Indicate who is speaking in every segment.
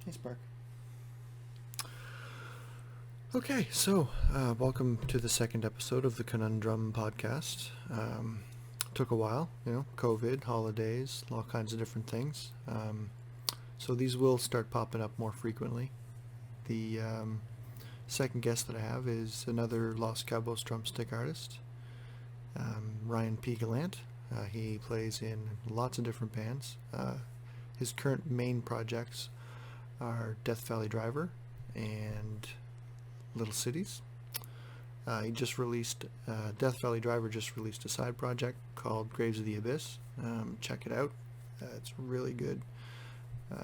Speaker 1: Hey, Spark. Okay, so welcome to the second episode of the ConunDRUM podcast. Took a while, COVID, holidays, all kinds of different things. So these will start popping up more frequently. The second guest that I have is another Los Cabos drumstick artist, Ryan P Gallant. He plays in lots of different bands. His current main projects are Death Valley Driver and Little Cities. He just released, Death Valley Driver just released a side project called Graves of the Abyss. Check it out. It's really good.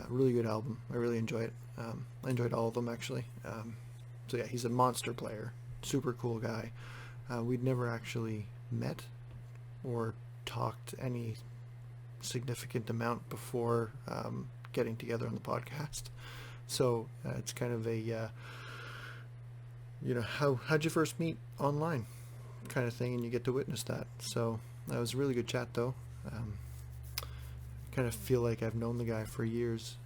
Speaker 1: Really good album. I really enjoy it. I enjoyed all of them, actually. So yeah, he's a monster player. Super cool guy. We'd never actually met or talked any significant amount before getting together on the podcast. So it's kind of a how'd you first meet online kind of thing, and you get to witness that. So that was a really good chat, though. Kind of feel like I've known the guy for years,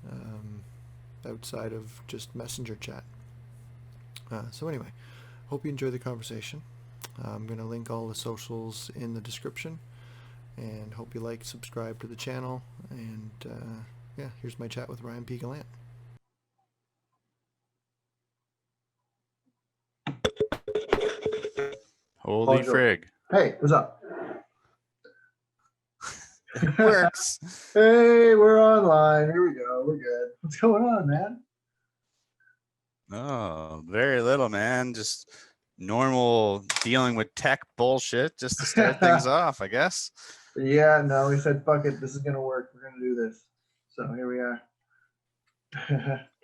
Speaker 1: outside of just messenger chat. So anyway, hope you enjoy the conversation. I'm going to link all the socials in the description, and hope you like, subscribe to the channel, and yeah, here's my chat with Ryan P Gallant.
Speaker 2: Holy frig.
Speaker 3: Hey, what's up?
Speaker 2: It works.
Speaker 3: Hey, we're online. Here we go. We're good. What's going on, man?
Speaker 2: Oh, very little, man. Just normal dealing with tech bullshit just to start things off, I guess.
Speaker 3: Yeah, no, we said, fuck it. This is going to work. We're going to do this. So here we are.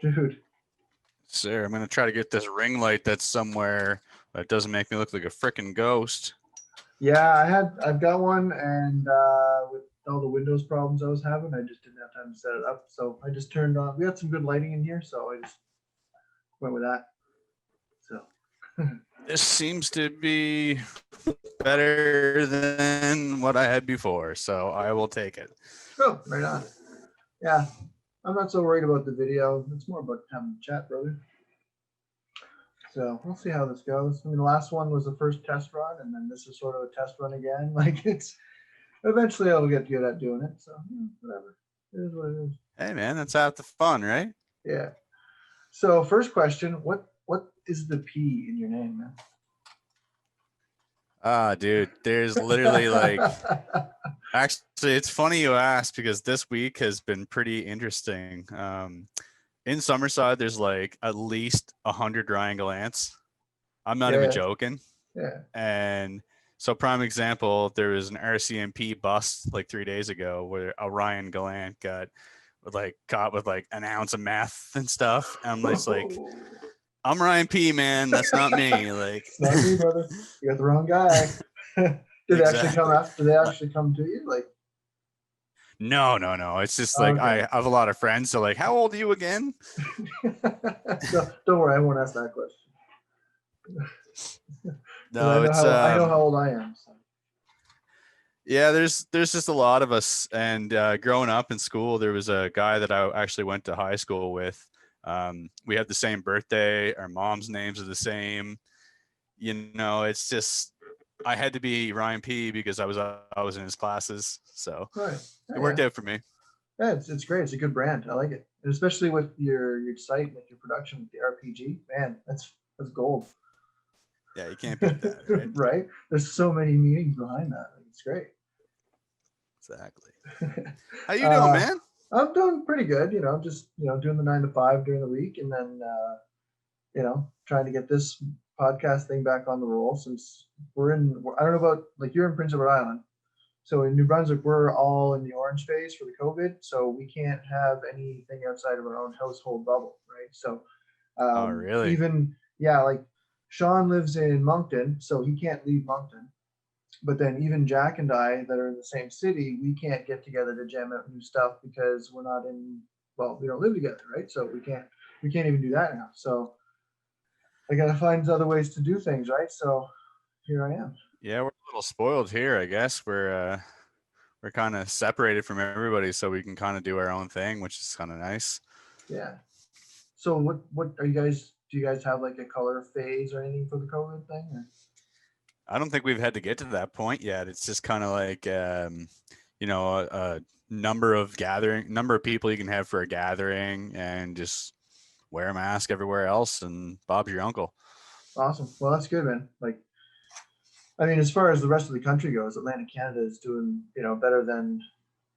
Speaker 3: Dude.
Speaker 2: Sir, I'm going to try to get this ring light that's somewhere that doesn't make me look like a freaking ghost.
Speaker 3: Yeah, I've got one, and with all the Windows problems I was having, I just didn't have time to set it up. So I just turned on. We got some good lighting in here, so I just went with that. So
Speaker 2: this seems to be better than what I had before, so I will take it.
Speaker 3: Oh, right on. Yeah, I'm not so worried about the video. It's more about having a chat, brother. So we'll see how this goes. I mean, the last one was the first test run, and then this is sort of a test run again. Like, it's eventually I'll get good at doing it. So whatever. It is what it is.
Speaker 2: Hey, man, that's half the fun, right?
Speaker 3: Yeah. So first question, what is the P in your name, man?
Speaker 2: Dude, there's literally like, actually, it's funny you asked, because this week has been pretty interesting. In Summerside, there's like at least 100 Ryan Gallants. I'm not even joking.
Speaker 3: Yeah.
Speaker 2: And so, prime example, there was an RCMP bust like 3 days ago where a Ryan Gallant got caught with like an ounce of meth and stuff. And I'm just like, I'm Ryan P, man. That's not me. Like,
Speaker 3: it's not me, brother. You got the wrong guy. Did
Speaker 2: exactly.
Speaker 3: they actually come to you? Like,
Speaker 2: no. It's just like, okay. I have a lot of friends. So like, how old are you again?
Speaker 3: Don't worry, I won't ask that question.
Speaker 2: No,
Speaker 3: I know how old I am. So.
Speaker 2: Yeah, there's just a lot of us. And growing up in school, there was a guy that I actually went to high school with. We had the same birthday. Our mom's names are the same. It's just, I had to be Ryan P because I was in his classes. So
Speaker 3: right.
Speaker 2: It worked out for me.
Speaker 3: Yeah, it's great. It's a good brand. I like it. And especially with your site, like your production with the RPG. Man, that's gold.
Speaker 2: Yeah, you can't beat that, right?
Speaker 3: Right? There's so many meanings behind that. It's great.
Speaker 2: Exactly. How you doing, man?
Speaker 3: I'm doing pretty good. Just doing the 9 to 5 during the week, and then trying to get this podcast thing back on the roll, since I don't know about, like, you're in Prince Edward Island, so in New Brunswick we're all in the orange phase for the COVID, so we can't have anything outside of our own household bubble, right? So
Speaker 2: oh, really?
Speaker 3: Even like Sean lives in Moncton, so he can't leave Moncton. But then even Jack and I that are in the same city, we can't get together to jam out new stuff because we don't live together, right? So we can't even do that now. So I gotta find other ways to do things, right? So here I am.
Speaker 2: Yeah, we're a little spoiled here, I guess. We're kind of separated from everybody, so we can kind of do our own thing, which is kind of nice.
Speaker 3: Yeah. So what are you guys? Do you guys have like a color phase or anything for the COVID thing? Or?
Speaker 2: I don't think we've had to get to that point yet. It's just kind of like, a number of people you can have for a gathering, and just wear a mask everywhere else, and Bob's your uncle.
Speaker 3: Awesome. Well, that's good, man. Like, I mean, as far as the rest of the country goes, Atlantic Canada is doing, better than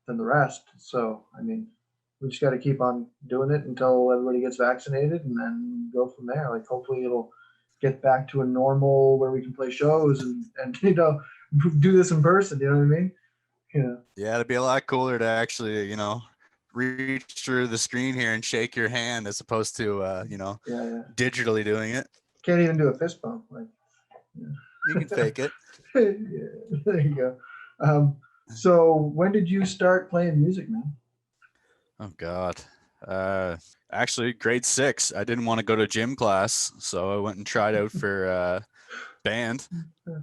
Speaker 3: the rest. So, I mean, we just got to keep on doing it until everybody gets vaccinated, and then go from there. Like, hopefully, it'll get back to a normal where we can play shows and do this in person. You know what I mean? Yeah.
Speaker 2: Yeah, it'd be a lot cooler to actually, reach through the screen here and shake your hand as opposed to,
Speaker 3: Yeah.
Speaker 2: digitally doing it.
Speaker 3: Can't even do a fist bump. Like, yeah.
Speaker 2: You can fake it.
Speaker 3: Yeah, there you go. So when did you start playing music, man?
Speaker 2: Oh God. Actually, grade 6. I didn't want to go to gym class, so I went and tried out for band,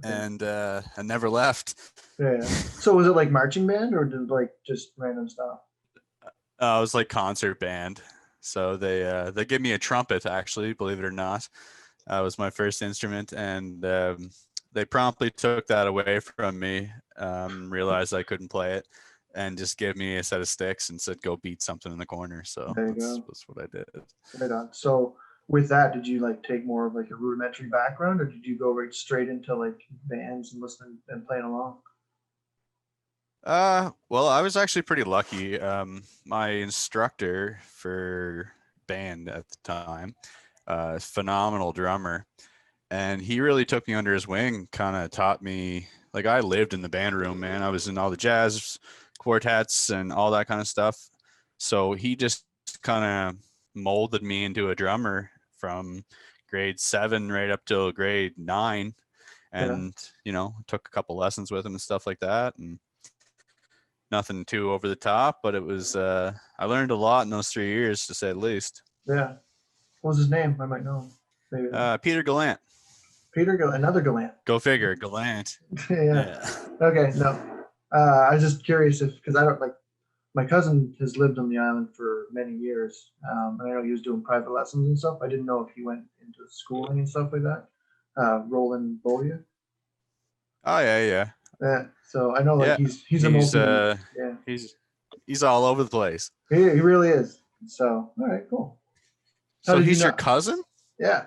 Speaker 2: and I never left.
Speaker 3: Yeah. So was it like marching band or did like just random stuff?
Speaker 2: It was like concert band. So they gave me a trumpet, actually, believe it or not. That was my first instrument, and they promptly took that away from me. Realized I couldn't play it, and just gave me a set of sticks and said, "Go beat something in the corner." So
Speaker 3: There you
Speaker 2: that's
Speaker 3: go.
Speaker 2: what I did.
Speaker 3: Right on. So with that, did you like take more of like a rudimentary background, or did you go right straight into like bands and listening and playing along?
Speaker 2: Well, I was actually pretty lucky. My instructor for band at the time, phenomenal drummer, and he really took me under his wing, kind of taught me. Like, I lived in the band room, man. I was in all the jazz quartets and all that kind of stuff. So he just kind of molded me into a drummer from grade 7 right up till grade 9,
Speaker 3: Yeah.
Speaker 2: and took a couple lessons with him and stuff like that, and nothing too over the top, but it was I learned a lot in those 3 years, to say the least.
Speaker 3: Yeah. What was his name? I might know him. Maybe
Speaker 2: Peter Gallant.
Speaker 3: Another Gallant.
Speaker 2: Go figure. Gallant.
Speaker 3: Yeah.
Speaker 2: Yeah.
Speaker 3: Okay. No. I was just curious because I don't like my cousin has lived on the island for many years. And I know he was doing private lessons and stuff. I didn't know if he went into schooling and stuff like that. Roland Bolia.
Speaker 2: Oh yeah.
Speaker 3: Yeah. So I know like
Speaker 2: Yeah.
Speaker 3: he's a multi. Yeah.
Speaker 2: He's all over the place.
Speaker 3: He really is. So all right, cool. How
Speaker 2: So
Speaker 3: did you
Speaker 2: he's your
Speaker 3: know?
Speaker 2: cousin?
Speaker 3: Yeah.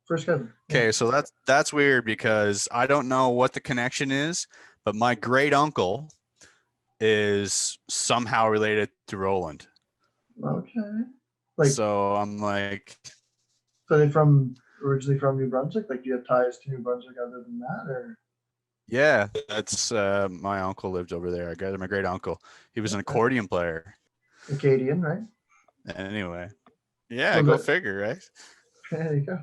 Speaker 3: First cousin.
Speaker 2: Okay, so that's weird, because I don't know what the connection is, but my great uncle is somehow related to Roland.
Speaker 3: Okay. Like,
Speaker 2: So I'm like,
Speaker 3: so they originally from New Brunswick? Like, do you have ties to New Brunswick other than that, or?
Speaker 2: yeah, that's my uncle lived over there. I got my great uncle. He was an accordion player.
Speaker 3: Acadian, right?
Speaker 2: Anyway, yeah,
Speaker 3: So
Speaker 2: go figure, right?
Speaker 3: there you go.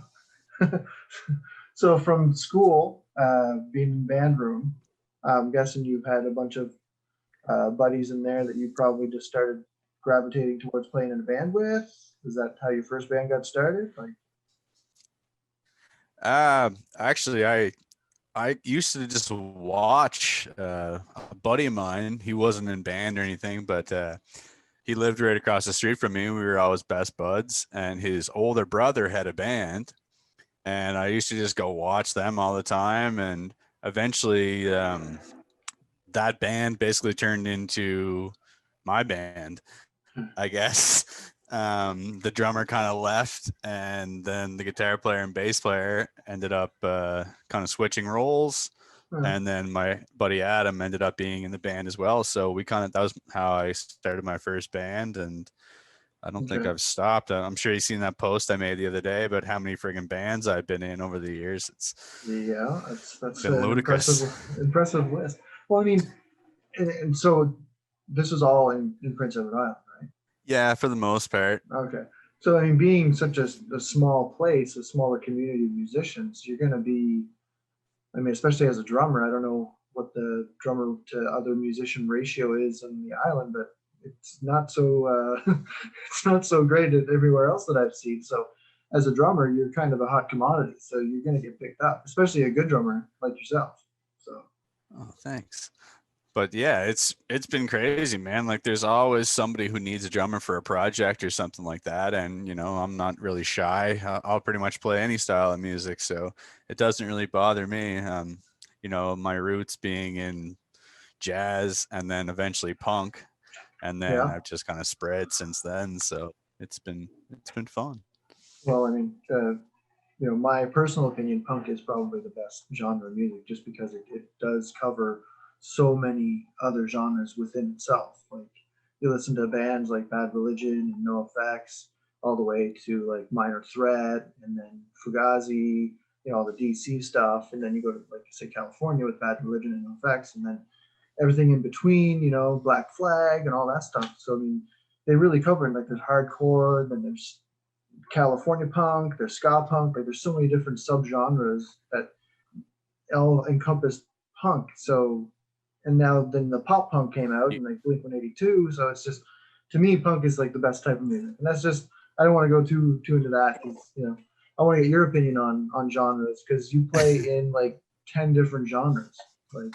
Speaker 3: So from school, being in band room, I'm guessing you've had a bunch of buddies in there that you probably just started gravitating towards playing in a band with. Is that how your first band got started? Like,
Speaker 2: Actually, I used to just watch a buddy of mine. He wasn't in band or anything, but he lived right across the street from me. We were always best buds, and his older brother had a band, and I used to just go watch them all the time. And eventually, that band basically turned into my band, I guess. The drummer kind of left, and then the guitar player and bass player ended up kind of switching roles. And then my buddy Adam ended up being in the band as well. So that was how I started my first band. And I don't think I've stopped. I'm sure you've seen that post I made the other day about how many friggin' bands I've been in over the years.
Speaker 3: that's
Speaker 2: been
Speaker 3: an
Speaker 2: ludicrous.
Speaker 3: impressive list. Well, I mean, and so this is all in Prince Edward Island, right?
Speaker 2: Yeah, for the most part.
Speaker 3: Okay. So, I mean, being such a small place, a smaller community of musicians, you're going to be, I mean, especially as a drummer, I don't know what the drummer to other musician ratio is on the island, but it's not so, it's not so great everywhere else that I've seen. So as a drummer, you're kind of a hot commodity. So you're going to get picked up, especially a good drummer like yourself. So.
Speaker 2: Oh, thanks. But yeah, it's been crazy, man. Like there's always somebody who needs a drummer for a project or something like that. And I'm not really shy. I'll pretty much play any style of music, so it doesn't really bother me. My roots being in jazz and then eventually punk, and then
Speaker 3: Yeah.
Speaker 2: I've just kind of spread since then. So it's been fun.
Speaker 3: Well, I mean, my personal opinion, punk is probably the best genre of music just because it does cover so many other genres within itself. Like you listen to bands like Bad Religion and NoFX, all the way to like Minor Threat and then Fugazi, all the DC stuff, and then you go to like say California with Bad Religion and NoFX, and then everything in between, Black Flag and all that stuff. So I mean, they really cover it. Like there's hardcore, then there's California punk, there's ska punk, like there's so many different subgenres that all encompass punk. So, and now then the pop punk came out and like Blink 182. So it's just, to me, punk is like the best type of music. And that's just, I don't want to go too into that. I want to get your opinion on genres because you play in like 10 different genres. Like,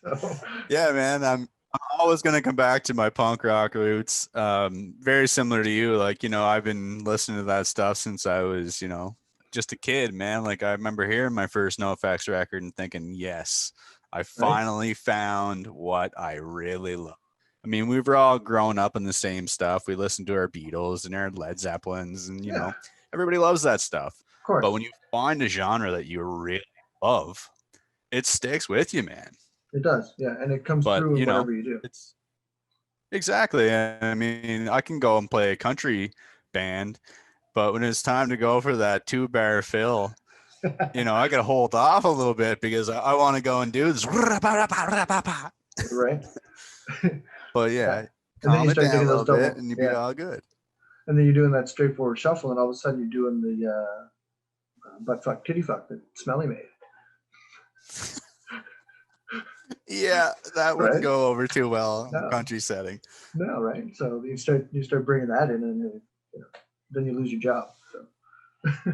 Speaker 3: so.
Speaker 2: Yeah, man. I'm always gonna come back to my punk rock roots. Very similar to you. Like, I've been listening to that stuff since I was, just a kid, man. Like I remember hearing my first NoFX record and thinking, yes, I finally found what I really love. I mean, we were all growing up in the same stuff. We listened to our Beatles and our Led Zeppelins, and everybody loves that stuff.
Speaker 3: Of course.
Speaker 2: But when you find a genre that you really love, it sticks with you, man.
Speaker 3: It does, yeah, and it comes through in whatever you do.
Speaker 2: It's exactly. I mean, I can go and play a country band, but when it's time to go for that 2-bar fill, I got to hold off a little bit because I want to go and do this.
Speaker 3: Right.
Speaker 2: But yeah,
Speaker 3: and then you start
Speaker 2: down
Speaker 3: getting
Speaker 2: a
Speaker 3: those
Speaker 2: little
Speaker 3: double,
Speaker 2: bit and you be all good.
Speaker 3: And then you're doing that straightforward shuffle, and all of a sudden you're doing the butt fuck kitty fuck that Smelly made.
Speaker 2: Yeah, that wouldn't go over too well in the country setting.
Speaker 3: No, right? So you start bringing that in, and then you lose your job. So.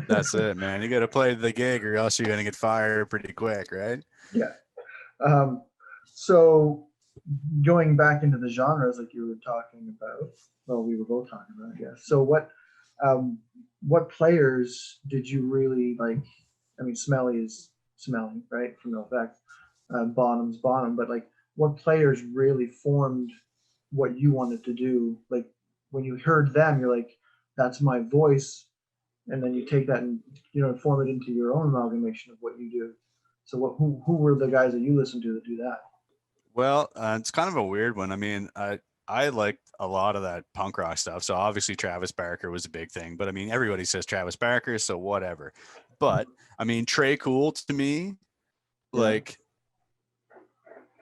Speaker 2: That's it, man. You got to play the gig, or else you're gonna get fired pretty quick, right?
Speaker 3: Yeah. So going back into the genres, like you were talking about, well, we were both talking about, I guess. So what players did you really like? I mean, Smelly is Smelly, right? From NoFX. Bonham's Bonham, but like what players really formed what you wanted to do? Like when you heard them, you're like, that's my voice. And then you take that and, form it into your own amalgamation of what you do. So who were the guys that you listened to that do that?
Speaker 2: Well, it's kind of a weird one. I mean, I liked a lot of that punk rock stuff. So obviously Travis Barker was a big thing, but I mean, everybody says Travis Barker, so whatever. But I mean, Trey Cool to me, like,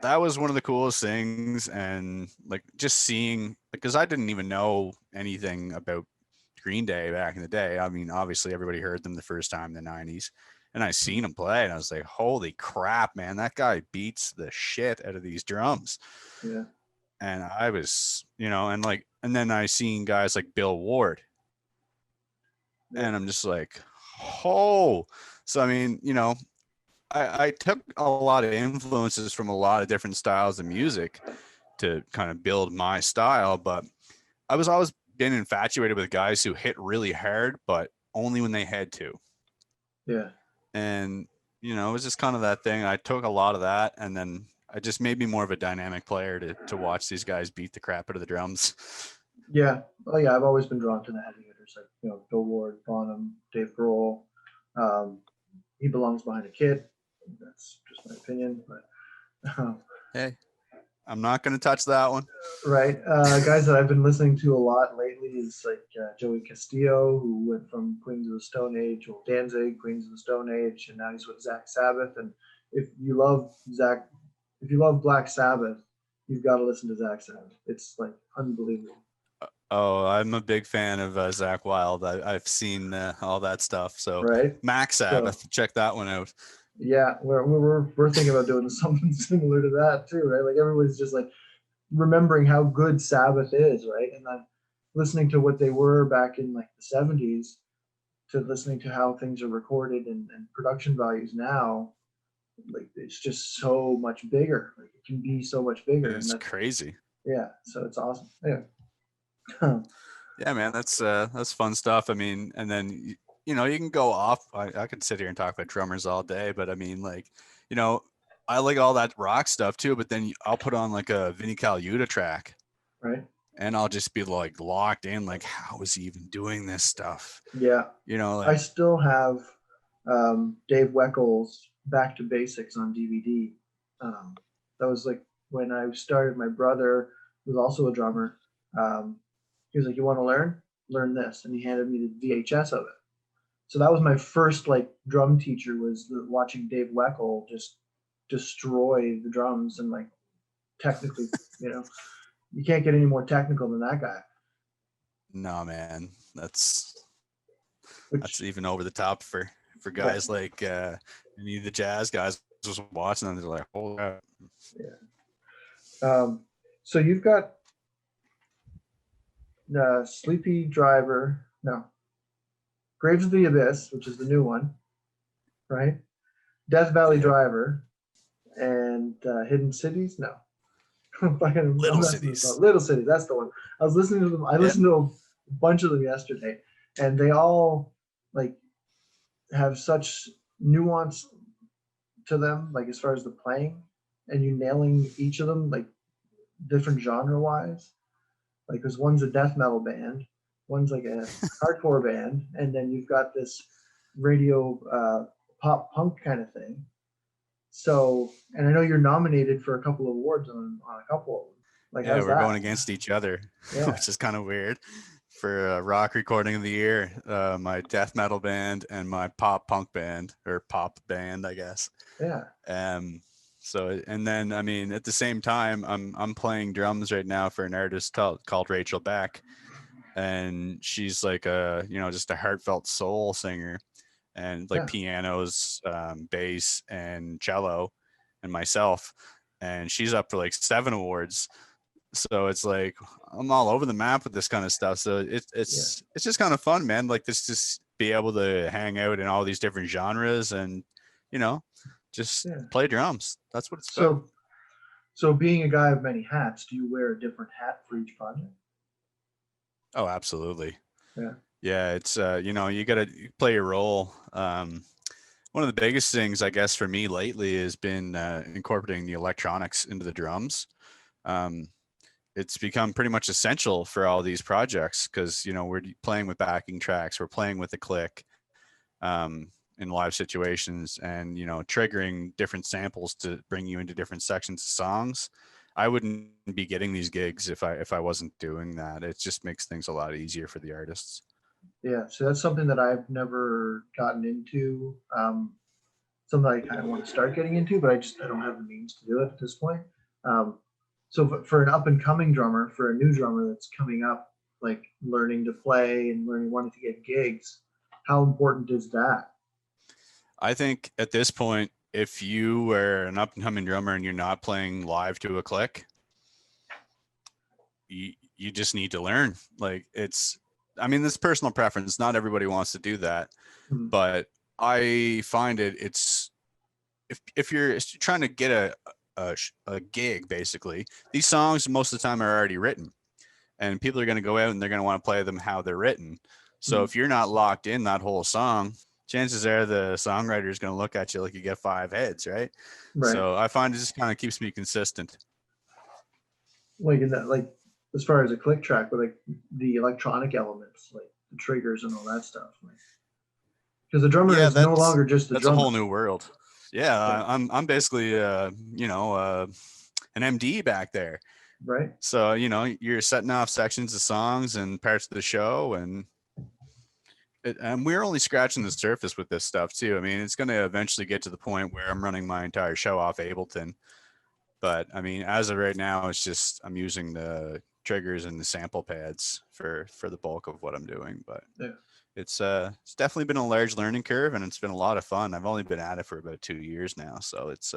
Speaker 2: that was one of the coolest things. And like just seeing, because I didn't even know anything about Green Day back in the day. I mean, obviously everybody heard them the first time in the 90s, and I seen them play and I was like, holy crap, man, that guy beats the shit out of these drums.
Speaker 3: Yeah.
Speaker 2: And I was, and then I seen guys like Bill Ward, and I'm just like, oh. So I mean, I took a lot of influences from a lot of different styles of music to kind of build my style, but I was always been infatuated with guys who hit really hard, but only when they had to.
Speaker 3: Yeah.
Speaker 2: And, it was just kind of that thing. I took a lot of that, and then I just made me more of a dynamic player to watch these guys beat the crap out of the drums.
Speaker 3: Yeah. Oh yeah. I've always been drawn to the heavy hitters like, Bill Ward, Bonham, Dave Grohl. He belongs behind a kid. That's just my opinion, but
Speaker 2: hey, I'm not going to touch that one.
Speaker 3: Right. Guys that I've been listening to a lot lately is like Joey Castillo, who went from Queens of the Stone Age, or Danzig, Queens of the Stone Age, and now he's with Zach Sabbath. And if you love Black Sabbath, you've got to listen to Zach Sabbath. It's like unbelievable.
Speaker 2: Oh, I'm a big fan of Zakk Wylde. I've seen all that stuff. So Max Sabbath, check that one out.
Speaker 3: Yeah, we're thinking about doing something similar to that too, right? Like everybody's just like remembering how good Sabbath is, right? And then listening to what they were back in like the 70s to listening to how things are recorded and production values now, like it's just so much bigger. Like it can be so much bigger, and
Speaker 2: It's
Speaker 3: that's
Speaker 2: crazy.
Speaker 3: yeah. So it's awesome. Yeah.
Speaker 2: Yeah, man, that's fun stuff. I mean, and then you know, you can go off. I could sit here and talk about drummers all day, but I mean, like, you know, I like all that rock stuff too. But then I'll put on like a Vinnie Colaiuta track,
Speaker 3: Right.
Speaker 2: and I'll just be like locked in. Like, how is he even doing this stuff?
Speaker 3: Yeah.
Speaker 2: You know,
Speaker 3: I
Speaker 2: like,
Speaker 3: still have Dave Weckel's Back to Basics on DVD. That was like when I started. My brother was also a drummer. Um, he was like, "You want to learn? Learn this," and he handed me the VHS of it. So that was my first like drum teacher, was watching Dave Weckel just destroy the drums, and like technically, you know, you can't get any more technical than that guy.
Speaker 2: no, man, that's
Speaker 3: Which
Speaker 2: even over the top for
Speaker 3: yeah,
Speaker 2: guys like any of the jazz guys just watching them. They're like, oh,
Speaker 3: yeah. So you've got Sleepy Driver, no, Graves of the Abyss, which is the new one, right? Death Valley
Speaker 2: yeah,
Speaker 3: Driver and Hidden Cities. No, I'm
Speaker 2: Little
Speaker 3: messing this up.
Speaker 2: Cities.
Speaker 3: Little Cities. That's the one. I was listening to them. I
Speaker 2: Yeah.
Speaker 3: listened to a bunch of them yesterday, and they all like have such nuance to them, like as far as the playing, and you nailing each of them, like different genre wise. Like, because one's a death metal band, one's like a hardcore band, and then you've got this radio pop punk kind of thing. So, and I know you're nominated for a couple of awards on a couple of them. Like,
Speaker 2: Yeah,
Speaker 3: how's
Speaker 2: we're going
Speaker 3: that?
Speaker 2: against each other,
Speaker 3: Yeah,
Speaker 2: which is kind of weird. For rock recording of the year, my death metal band and my pop punk band, or pop band, I guess.
Speaker 3: yeah,
Speaker 2: Um, so and then I mean at the same time I'm playing drums right now for an artist called Rachel Beck, and she's like a just a heartfelt soul singer, and like
Speaker 3: yeah.
Speaker 2: pianos, bass, and cello, and myself, and she's up for like 7 awards. So it's like I'm all over the map with this kind of stuff. So
Speaker 3: Yeah,
Speaker 2: it's just kind of fun, man. Like this, just be able to hang out in all these different genres and you know just
Speaker 3: yeah.
Speaker 2: play drums. That's what it's about.
Speaker 3: So, so being a guy of many hats, do you wear a different hat for each project?
Speaker 2: Oh, absolutely.
Speaker 3: Yeah,
Speaker 2: Yeah, it's you got to play your role. One of the biggest things I guess for me lately has been incorporating the electronics into the drums. Um, it's become pretty much essential for all these projects because we're playing with backing tracks, we're playing with a click, in live situations, and triggering different samples to bring you into different sections of songs. I wouldn't be getting these gigs if I wasn't doing that. It just makes things a lot easier for the artists.
Speaker 3: yeah. So that's something that I've never gotten into. Something I kind of want to start getting into, but I don't have the means to do it at this point. Um, so for an up and coming drummer, for a new drummer that's coming up, like learning to play and learning wanting to get gigs, how important is that?
Speaker 2: I think at this point, if you are an up and coming drummer and you're not playing live to a click, you just need to learn. Like I mean, this personal preference. Not everybody wants to do that,
Speaker 3: Mhm.
Speaker 2: but I find it's if you're trying to get a gig, basically, these songs most of the time are already written, and people are going to go out and they're going to want to play them how they're written. So
Speaker 3: Mhm.
Speaker 2: if you're not locked in that whole song, chances are the songwriter is going to look at you like you get 5 heads, right?
Speaker 3: Right.
Speaker 2: So I find it just kind of keeps me consistent.
Speaker 3: Like in that, like as far as a click track, but like the electronic elements, like the triggers and all that stuff. Like, because the drummer
Speaker 2: Yeah,
Speaker 3: is no
Speaker 2: that's
Speaker 3: longer just the
Speaker 2: that's a whole
Speaker 3: drummer.
Speaker 2: new world. Yeah,
Speaker 3: Yeah.
Speaker 2: I'm basically an MD back there.
Speaker 3: Right.
Speaker 2: So you're setting off sections of songs and parts of the show, and we're only scratching the surface with this stuff too. I mean, it's going to eventually get to the point where I'm running my entire show off Ableton. But I mean, as of right now, it's just I'm using the triggers and the sample pads for the bulk of what I'm doing. But
Speaker 3: Yeah.
Speaker 2: it's definitely been a large learning curve, and it's been a lot of fun. I've only been at it for about 2 years now, so it's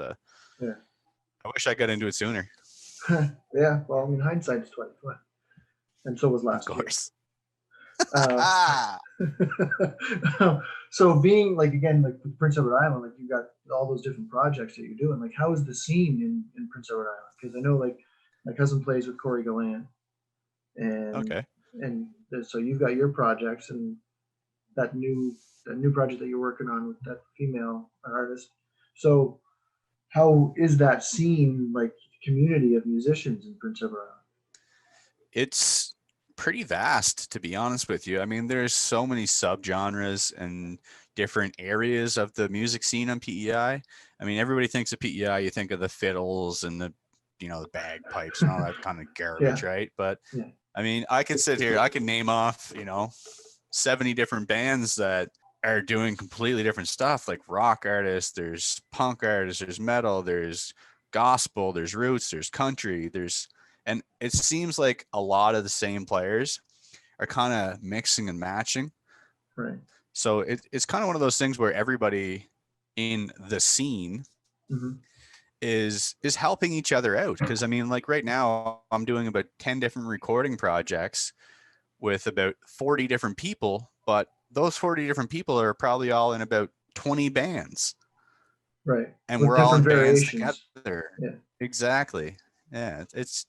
Speaker 3: Yeah.
Speaker 2: I wish I got into it sooner.
Speaker 3: Yeah. Well, I mean, hindsight's 2020, and so was
Speaker 2: Of
Speaker 3: last year.
Speaker 2: course. Ah,
Speaker 3: So being like, again, like with Prince Edward Island, like you got all those different projects that you're doing. Like, how is the scene in Prince Edward Island? Because I know like my cousin plays with Corey Gallant, and
Speaker 2: okay.
Speaker 3: so you've got your projects and that new project that you're working on with that female artist. So how is that scene, like community of musicians in Prince Edward Island?
Speaker 2: It's pretty vast, to be honest with you. I mean, there's so many subgenres and different areas of the music scene on PEI. I mean, everybody thinks of PEI, you think of the fiddles and the bagpipes and all that kind of
Speaker 3: Yeah,
Speaker 2: garbage, right? But
Speaker 3: yeah,
Speaker 2: I mean, I can sit here, I can name off, 70 different bands that are doing completely different stuff, like rock artists, there's punk artists, there's metal, there's gospel, there's roots, there's country, and it seems like a lot of the same players are kind of mixing and matching.
Speaker 3: right.
Speaker 2: So it's kind of one of those things where everybody in the scene
Speaker 3: Hmm.
Speaker 2: is helping each other out. Because I mean, like right now, I'm doing about 10 different recording projects with about 40 different people, but those 40 different people are probably all in about 20 bands,
Speaker 3: Right.
Speaker 2: and
Speaker 3: With
Speaker 2: we're all
Speaker 3: different
Speaker 2: in bands
Speaker 3: variations.
Speaker 2: together.
Speaker 3: Yeah.
Speaker 2: Exactly. Yeah, it's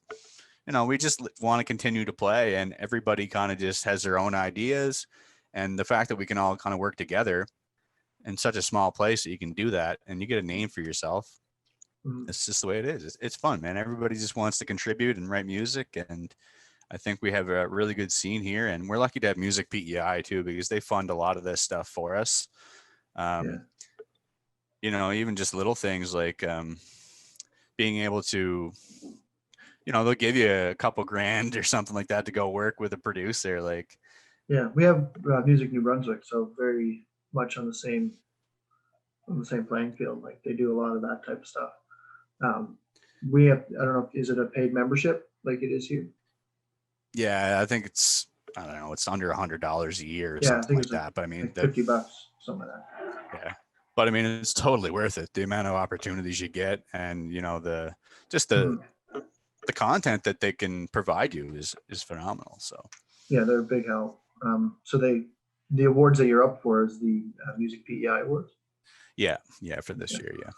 Speaker 2: we just want to continue to play, and everybody kind of just has their own ideas, and the fact that we can all kind of work together in such a small place that you can do that and you get a name for yourself.
Speaker 3: Mhm.
Speaker 2: It's just the way it is. It's fun, man. Everybody just wants to contribute and write music, and I think we have a really good scene here, and we're lucky to have Music PEI too, because they fund a lot of this stuff for us.
Speaker 3: Yeah.
Speaker 2: Um, even just little things like being able to, they'll give you a couple grand or something like that to go work with a producer. Like,
Speaker 3: Yeah. We have Music New Brunswick, so very much on the same playing field. Like they do a lot of that type of stuff. Um, we have, I don't know, is it a paid membership like it is here?
Speaker 2: yeah, I think I don't know, it's under $100 a year or
Speaker 3: Yeah, I
Speaker 2: something
Speaker 3: think
Speaker 2: like
Speaker 3: it's
Speaker 2: that. But I mean,
Speaker 3: like $50, something like that.
Speaker 2: yeah, but I mean, it's totally worth it. The amount of opportunities you get, and just
Speaker 3: Mhm.
Speaker 2: the content that they can provide you is phenomenal. So
Speaker 3: Yeah, they're a big help. So the awards that you're up for is the Music PEI awards.
Speaker 2: yeah, for this
Speaker 3: Okay.
Speaker 2: year, yeah.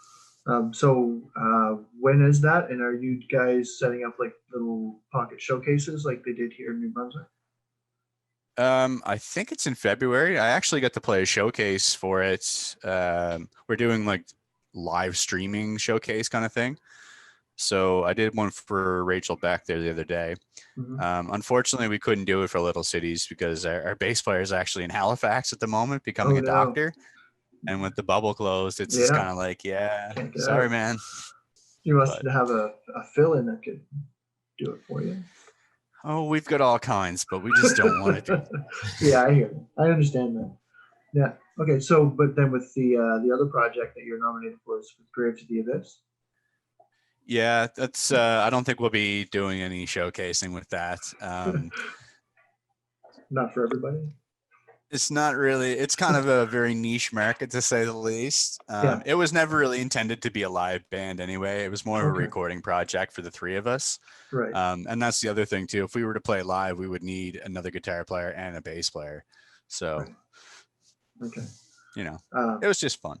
Speaker 3: When is that? And are you guys setting up like little pocket showcases like they did here in New Brunswick?
Speaker 2: I think it's in February. I actually got to play a showcase for it. We're doing like live streaming showcase kind of thing. So I did one for Rachel Beck there the other day.
Speaker 3: Hmm.
Speaker 2: Unfortunately, we couldn't do it for Little Cities because our bass player is actually in Halifax at the moment,
Speaker 3: Oh
Speaker 2: becoming a
Speaker 3: no.
Speaker 2: doctor. And with the bubble closed, it's just
Speaker 3: Yeah,
Speaker 2: kind of like, yeah,
Speaker 3: can't get
Speaker 2: sorry,
Speaker 3: out.
Speaker 2: man.
Speaker 3: You must
Speaker 2: But
Speaker 3: have a fill-in that could do it for you.
Speaker 2: oh, we've got all kinds, but we just don't want to do.
Speaker 3: Yeah, I hear you. I understand that. Yeah. Okay. So, but then with the other project that you're nominated for is with Grave to the Abyss.
Speaker 2: Yeah, that's. I don't think we'll be doing any showcasing with that.
Speaker 3: Not for everybody.
Speaker 2: It's not really. It's kind of a very niche market, to say the least.
Speaker 3: Yeah.
Speaker 2: It was never really intended to be a live band anyway. It was more of a
Speaker 3: Okay.
Speaker 2: recording project for the three of us.
Speaker 3: Right.
Speaker 2: And that's the other thing too. If we were to play live, we would need another guitar player and a bass player. So,
Speaker 3: Right. Okay.
Speaker 2: you know,
Speaker 3: Uh,
Speaker 2: it was just fun.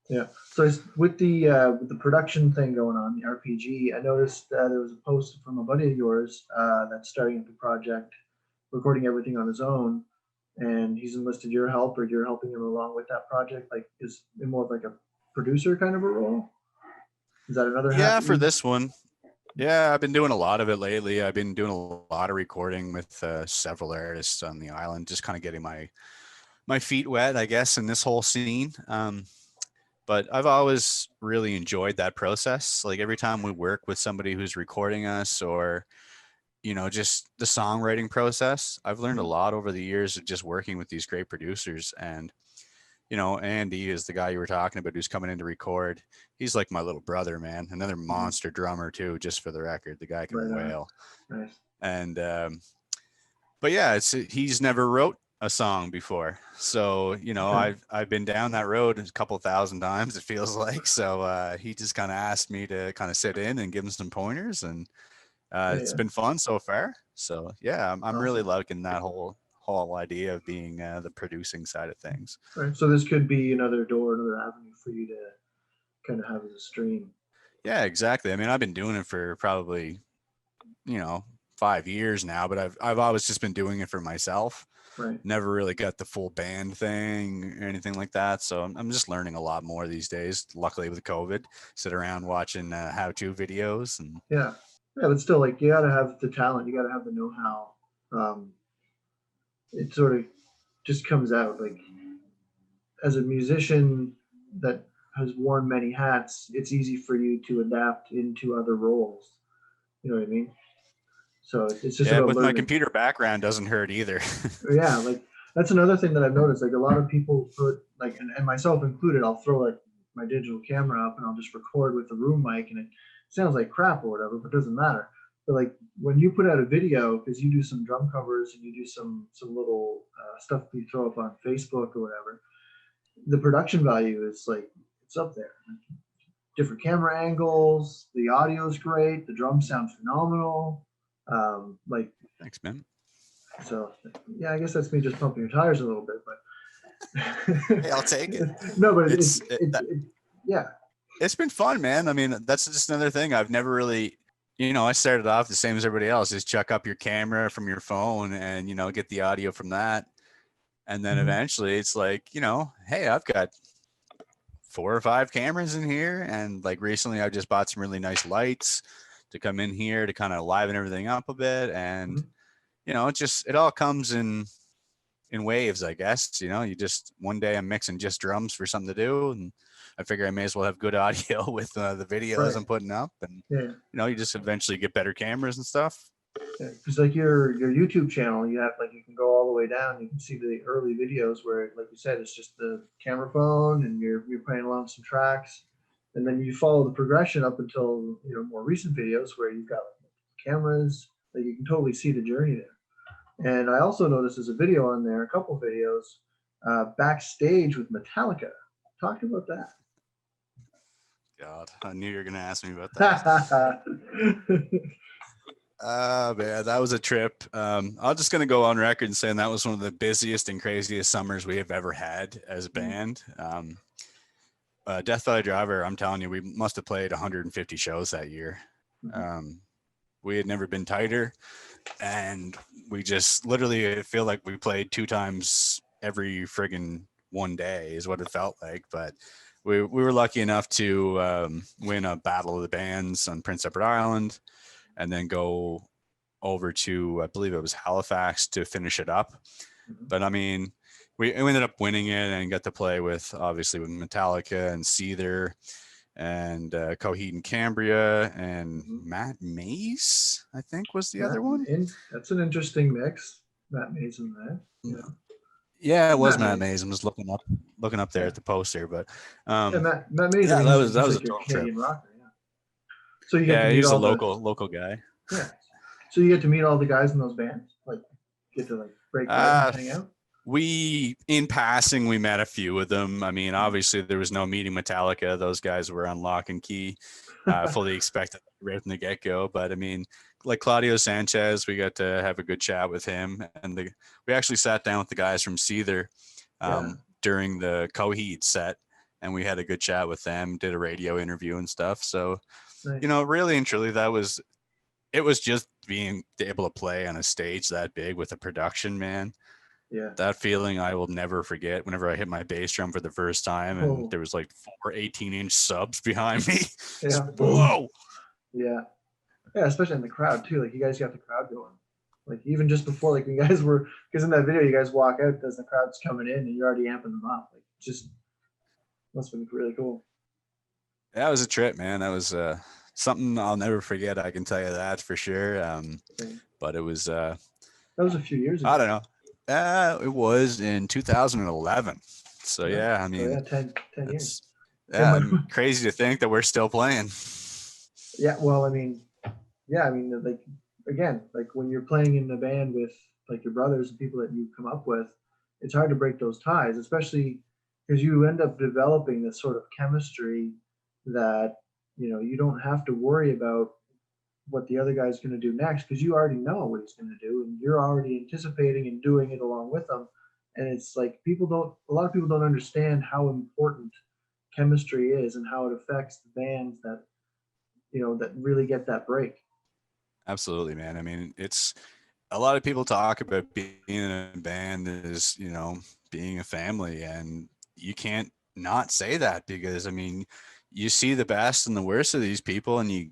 Speaker 3: yeah. So with the production thing going on, the RPG, I noticed there was a post from a buddy of yours that's starting up a project, recording everything on his own, and he's enlisted your help, or you're helping him along with that project. Like, is it more of like a producer kind of a role? Is that another hat
Speaker 2: Yeah,
Speaker 3: that
Speaker 2: for
Speaker 3: you?
Speaker 2: this one. Yeah, I've been doing a lot of it lately. I've been doing a lot of recording with several artists on the island, just kind of getting my feet wet, I guess, in this whole scene. But I've always really enjoyed that process. Like every time we work with somebody who's recording us, or just the songwriting process, I've learned a lot over the years of just working with these great producers. And Andy is the guy you were talking about who's coming in to record. He's like my little brother, man. Another
Speaker 3: Mhm.
Speaker 2: monster drummer too, just for the record. The guy can
Speaker 3: Right on.
Speaker 2: wail.
Speaker 3: Nice.
Speaker 2: And but yeah, he's never wrote a song before. So,
Speaker 3: Okay.
Speaker 2: I've been down that road a couple thousand times, it feels like. So he just kind of asked me to kind of sit in and give him some pointers, and
Speaker 3: Yeah.
Speaker 2: it's
Speaker 3: Yeah.
Speaker 2: been fun so far. So yeah, I'm really
Speaker 3: Awesome.
Speaker 2: liking that whole whole idea of being the producing side of things.
Speaker 3: Right. So this could be another door, another avenue for you to kind of have as a stream.
Speaker 2: Yeah, exactly. I mean, I've been doing it for probably, 5 years now, but I've always just been doing it for myself.
Speaker 3: Right.
Speaker 2: Never really got the full band thing or anything like that. So I'm just learning a lot more these days. Luckily with COVID, sit around watching how-to videos and
Speaker 3: Yeah. Yeah, but still, like, you got to have the talent, you got to have the know-how. It sort of just comes out like, as a musician that has worn many hats, it's easy for you to adapt into other roles. You know what I mean? So it's just
Speaker 2: yeah,
Speaker 3: about
Speaker 2: with my
Speaker 3: learning.
Speaker 2: computer background doesn't hurt either.
Speaker 3: Yeah, like that's another thing that I've noticed. Like a lot of people put like, and myself included, I'll throw like my digital camera up and I'll just record with the room mic, and it sounds like crap or whatever, but it doesn't matter. But like when you put out a video, because you do some drum covers and you do some little stuff you throw up on Facebook or whatever, the production value is like it's up there. Different camera angles, the audio is great, the drums sound phenomenal. Like
Speaker 2: Thanks, man.
Speaker 3: so, yeah, I guess that's me just pumping your tires a little bit, but
Speaker 2: Hey, I'll take it.
Speaker 3: No, but yeah,
Speaker 2: It's been fun, man. I mean, that's just another thing. I've never really, I started off the same as everybody else. Just chuck up your camera from your phone and, get the audio from that. And then eventually it's like, hey, I've got 4 or 5 cameras in here. And like recently I just bought some really nice lights to come in here to kind of liven everything up a bit. And, it all comes in waves, I guess. You just one day I'm mixing just drums for something to do, and I figure I may as well have good audio with the videos
Speaker 3: Right.
Speaker 2: I'm putting up, and
Speaker 3: yeah.
Speaker 2: you just eventually get better cameras and stuff.
Speaker 3: Because like your YouTube channel, you can go all the way down. You can see the early videos where, like you said, it's just the camera phone and you're playing along some tracks, and then you follow the progression up until more recent videos where you've got cameras that you can totally see the journey there. And I also noticed there's a video on there, a couple videos, backstage with Metallica. Talk about that.
Speaker 2: God, I knew you were gonna ask me about that. Man, that was a trip. I'm just gonna go on record and saying that was one of the busiest and craziest summers we have ever had as a band. Death Valley Driver, I'm telling you, we must have played 150 shows that year. We had never been tighter, and we just literally feel like we played 2 times every friggin' one day is what it felt like. But we were lucky enough to win a Battle of the Bands on Prince Edward Island, and then go over to, I believe it was Halifax, to finish it up. But I mean, we ended up winning it and got to play with Metallica and Seether and Coheed and Cambria and Matt Mays, I think was the other one.
Speaker 3: That's an interesting mix. Matt Mays in that.
Speaker 2: Yeah, it was Matt Mays. I'm just looking up there at the poster, but
Speaker 3: Matt Mays.
Speaker 2: Yeah, that was
Speaker 3: like
Speaker 2: a total
Speaker 3: Canadian
Speaker 2: trip.
Speaker 3: rocker. Yeah. So you get to meet
Speaker 2: he's a
Speaker 3: all
Speaker 2: local guy.
Speaker 3: Yeah. So you get to meet all the guys in those bands, like get to break bread and hang out.
Speaker 2: We, in passing, we met a few of them. I mean, obviously there was no meeting Metallica. Those guys were on lock and key, fully expected right from the get-go. But I mean, like Claudio Sanchez, we got to have a good chat with him. And we actually sat down with the guys from Seether during the Coheed set, and we had a good chat with them, did a radio interview and stuff. So,
Speaker 3: nice.
Speaker 2: Really and truly, it was just being able to play on a stage that big with a production, man.
Speaker 3: Yeah.
Speaker 2: That feeling I will never forget. Whenever I hit my bass drum for the first time, and there was like 4 18-inch subs behind me.
Speaker 3: Yeah.
Speaker 2: Whoa.
Speaker 3: Yeah. Yeah, especially in the crowd too. Like you guys got the crowd going. Like even just before, like when you guys were, because in that video you guys walk out as the crowd's coming in and you're already amping them up. Like just must have been really cool.
Speaker 2: That was a trip, man. That was something I'll never forget. I can tell you that for sure. But it was
Speaker 3: that was a few years ago.
Speaker 2: I don't know. It was in 2011. So yeah, I mean,
Speaker 3: 10 years.
Speaker 2: Yeah, crazy to think that we're still playing.
Speaker 3: Yeah, well, I mean, like again, like when you're playing in a band with like your brothers and people that you come up with, it's hard to break those ties, especially because you end up developing this sort of chemistry that you don't have to worry about what the other guy's going to do next, because you already know what he's going to do and you're already anticipating and doing it along with them. And it's like a lot of people don't understand how important chemistry is and how it affects the bands that, that really get that break.
Speaker 2: Absolutely, man. I mean, it's a lot of people talk about being in a band is, being a family, and you can't not say that, because I mean, you see the best and the worst of these people, and you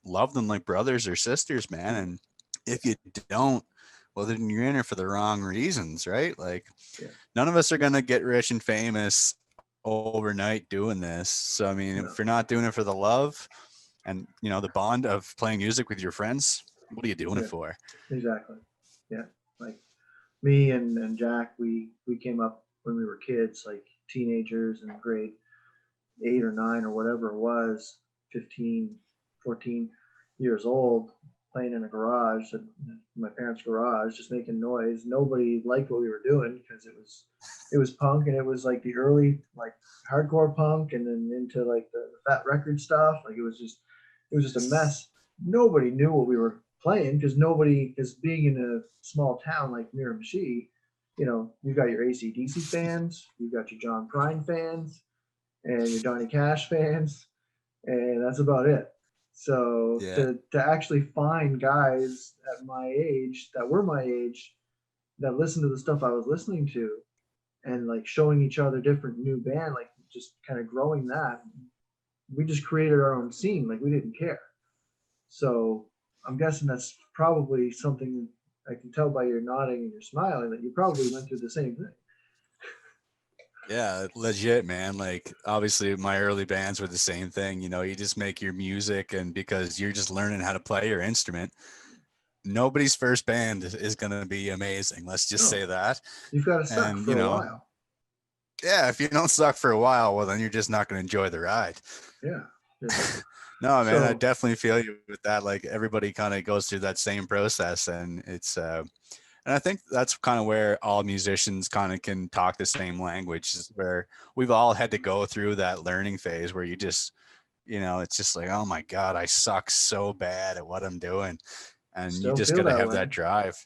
Speaker 2: love them like brothers or sisters, man. And if you don't, well, then you're in it for the wrong reasons, right? Like,
Speaker 3: Yeah.
Speaker 2: none of us are gonna get rich and famous overnight doing this. So I mean,
Speaker 3: No.
Speaker 2: if you're not doing it for the love and the bond of playing music with your friends, what are you doing it
Speaker 3: Yeah.
Speaker 2: for?
Speaker 3: Exactly. Yeah. Like me and Jack, we came up when we were kids, like teenagers in grade 8 or 9 or whatever it was, 15, 14 years old, playing in a garage, my parents' garage, just making noise. Nobody liked what we were doing because it was punk, and it was like the early like hardcore punk, and then into like the Fat Record stuff. Like it was just a mess. Nobody knew what we were playing because being in a small town like Miramichi, you've got your AC/DC fans, you've got your John Prine fans, and your Johnny Cash fans, and that's about it. So
Speaker 2: Yeah.
Speaker 3: to actually find guys at my age that were my age that listened to the stuff I was listening to, and like showing each other different new band, like just kind of growing that, we just created our own scene. Like we didn't care. So I'm guessing that's probably something I can tell by your nodding and your smiling that you probably went through the same thing.
Speaker 2: Yeah, legit, man. Like, obviously my early bands were the same thing. You just make your music, and because you're just learning how to play your instrument, nobody's first band is going to be amazing. Let's just say
Speaker 3: No,
Speaker 2: that.
Speaker 3: you've got to suck
Speaker 2: And,
Speaker 3: for a while.
Speaker 2: yeah, if you don't suck for a while, well, then you're just not going to enjoy the ride.
Speaker 3: Yeah. Yeah.
Speaker 2: No, man, I
Speaker 3: So
Speaker 2: definitely feel you with that. Like, everybody kind of goes through that same process, and and I think that's kind of where all musicians kind of can talk the same language, is where we've all had to go through that learning phase where you just, it's just like, oh my God, I suck so bad at what I'm doing. And you
Speaker 3: still
Speaker 2: just
Speaker 3: feel
Speaker 2: got to
Speaker 3: that
Speaker 2: have
Speaker 3: way,
Speaker 2: that drive.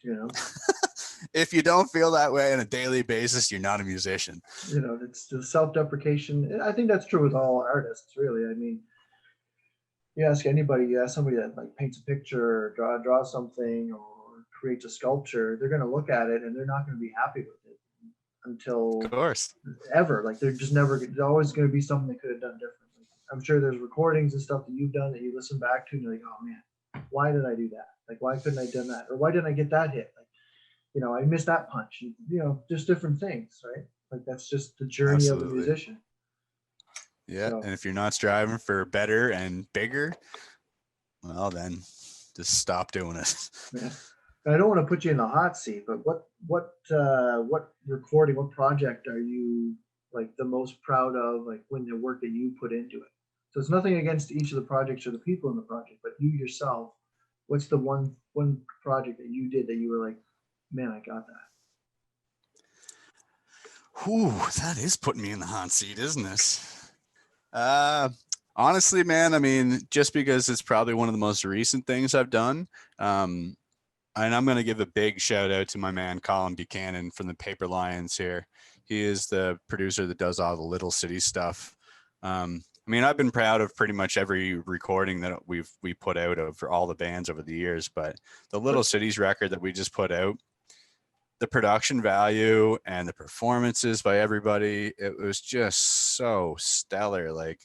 Speaker 3: you know.
Speaker 2: If you don't feel that way on a daily basis, you're not a musician.
Speaker 3: It's the self-deprecation. I think that's true with all artists, really. I mean, you ask somebody that like paints a picture, or draws something, or creates a sculpture, they're going to look at it and they're not going to be happy with it
Speaker 2: Of
Speaker 3: until
Speaker 2: course.
Speaker 3: ever. Like they're just never. There's always going to be something they could have done differently. I'm sure there's recordings and stuff that you've done that you listen back to and you're like, oh man, why did I do that? Like, why couldn't I have done that? Or why didn't I get that hit? Like, I missed that punch. And, just different things, right? Like that's just the journey of the
Speaker 2: Absolutely.
Speaker 3: musician.
Speaker 2: Yeah.
Speaker 3: So,
Speaker 2: And if you're not striving for better and bigger, well, then just stop doing it.
Speaker 3: yeah. And I don't want to put you in the hot seat, but what recording, what project are you like the most proud of? Like when the work that you put into it. So it's nothing against each of the projects or the people in the project, but you yourself, what's the one project that you did that you were like, man, I got that.
Speaker 2: Whew, that is putting me in the hot seat, isn't it? Honestly, man, I mean, just because it's probably one of the most recent things I've done. And I'm going to give a big shout out to my man, Colin Buchanan from the Paper Lions here. He is the producer that does all the Little City stuff. I mean, I've been proud of pretty much every recording that we put out of all the bands over the years, but the Little Cities record that we just put out, the production value and the performances by everybody, it was just so stellar. Like,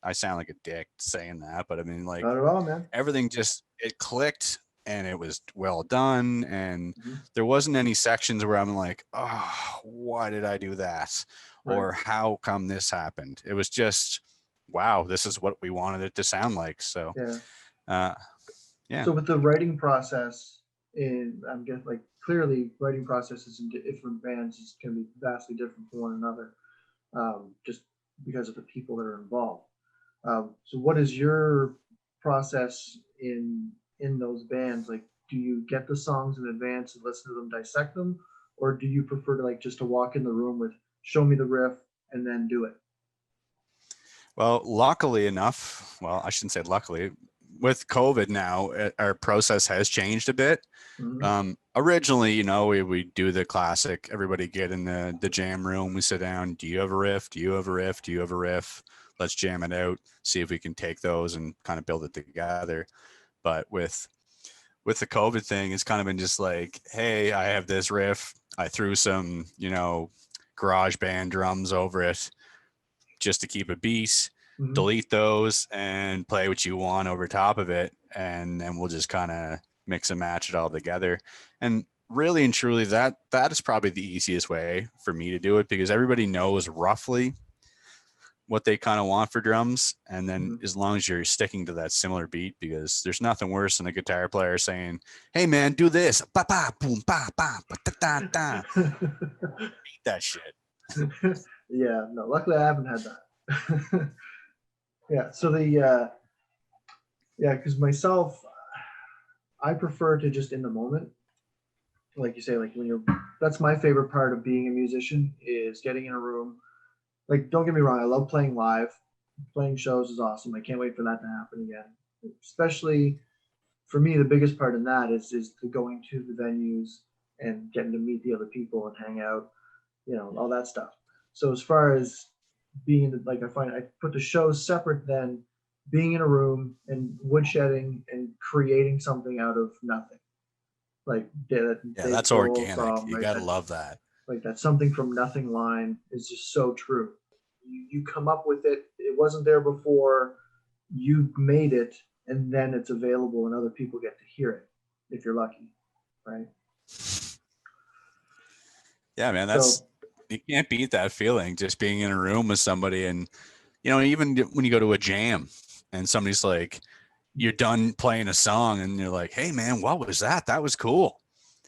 Speaker 2: I sound like a dick saying that, but I mean, like,
Speaker 3: Not at all, man.
Speaker 2: everything just, it clicked and it was well done. And
Speaker 3: Mm-hmm.
Speaker 2: there wasn't any sections where I'm like, oh, why did I do that?
Speaker 3: Right.
Speaker 2: Or how come this happened? It was just, wow, this is what we wanted it to sound like. So, yeah.
Speaker 3: So with the writing process, I'm guessing like clearly writing processes in different bands is going to be vastly different from one another, just because of the people that are involved. So what is your process in those bands? Like, do you get the songs in advance and listen to them, dissect them, or do you prefer to like just to walk in the room with show me the riff and then do it?
Speaker 2: Well, luckily enough, well, I shouldn't say luckily, with COVID now, our process has changed a bit. Originally, you know, we do the classic, everybody get in the jam room, we sit down, do you have a riff? Do you have a riff? Do you have a riff? Let's jam it out, see if we can take those and kind of build it together. But with the COVID thing, it's kind of been just like, hey, I have this riff. I threw some, you know, garage band drums over it just to keep a beat. Delete those and play what you want over top of it. And then we'll just kind of mix and match it all together. And really and truly, that is probably the easiest way for me to do it, because everybody knows roughly what they kind of want for drums. And then as long as you're sticking to that similar beat, because there's nothing worse than a guitar player saying, hey man, do this, ba ba boom ba ba da da da. Beat that shit.
Speaker 3: Yeah, no, luckily I haven't had that. Yeah, so because myself, I prefer to just in the moment, like you say, like when that's my favorite part of being a musician, is getting in a room. Like, don't get me wrong, I love playing live. Playing shows is awesome. I can't wait for that to happen again. Especially for me, the biggest part in that is going to the venues and getting to meet the other people and hang out, you know, all that stuff. So as far as being like, I put the shows separate than being in a room and woodshedding and creating something out of nothing. Like
Speaker 2: that's organic. You gotta love that.
Speaker 3: Like that something from nothing line is just so true. You come up with it. It wasn't there before. You made it, and then it's available, and other people get to hear it if you're lucky, right?
Speaker 2: Yeah, man, you can't beat that feeling, just being in a room with somebody. And, you know, even when you go to a jam and somebody's like, you're done playing a song and you're like, hey man, what was that? That was cool.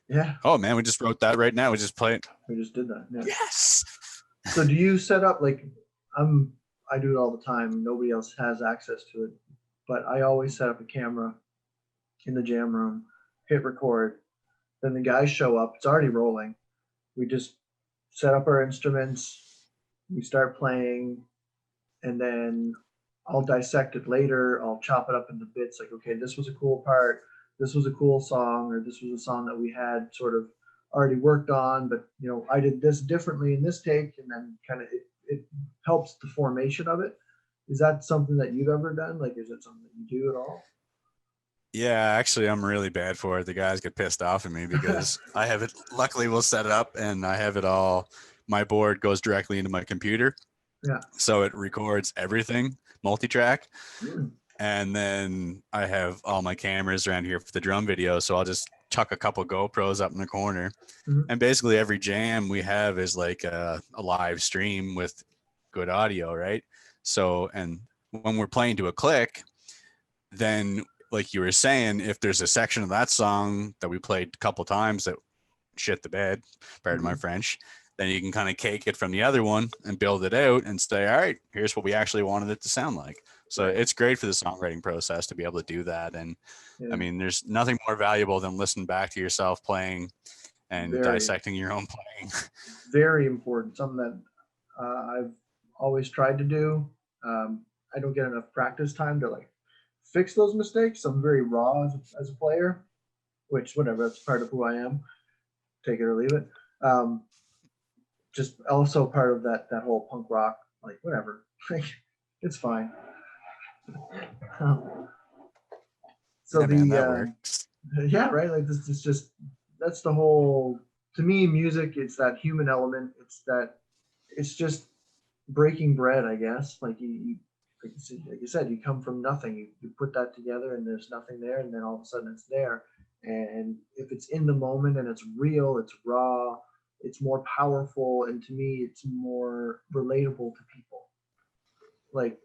Speaker 3: Yeah.
Speaker 2: Oh man, we just wrote that right now. We just played.
Speaker 3: We just did that. Yeah.
Speaker 2: Yes.
Speaker 3: So do you set up like I do it all the time. Nobody else has access to it, but I always set up a camera in the jam room, hit record. Then the guys show up. It's already rolling. We just set up our instruments. We start playing, and then I'll dissect it later. I'll chop it up into bits. Like, okay, this was a cool part. This was a cool song, or this was a song that we had sort of already worked on, but you know, I did this differently in this take, and then kind of it helps the formation of it. Is that something that you've ever done? Like, is it something that you do at all?
Speaker 2: Yeah, actually, I'm really bad for it. The guys get pissed off at me because I have it. Luckily, we'll set it up and I have it all. My board goes directly into my computer.
Speaker 3: Yeah.
Speaker 2: So it records everything, multi-track. And then I have all my cameras around here for the drum video. So I'll just chuck a couple GoPros up in the corner. And basically every jam we have is like a live stream with good audio, right? So, and when we're playing to a click, then like you were saying, if there's a section of that song that we played a couple times that shit the bed, pardon my French, then you can kind of cake it from the other one and build it out and say, all right, here's what we actually wanted it to sound like. So it's great for the songwriting process to be able to do that. And I mean, there's nothing more valuable than listening back to yourself playing and dissecting your own playing.
Speaker 3: Very important. Something that I've always tried to do. I don't get enough practice time to like fix those mistakes. I'm very raw as a player, which whatever, that's part of who I am. Take it or leave it. Just also part of that whole punk rock, like whatever. It's fine. So
Speaker 2: that works.
Speaker 3: Yeah, right. Like this is just, that's the whole, to me, music, it's that human element. It's just breaking bread, I guess. Like like you said, you come from nothing. You put that together and there's nothing there, and then all of a sudden it's there. And if it's in the moment and it's real, it's raw, it's more powerful, and to me, it's more relatable to people. Like,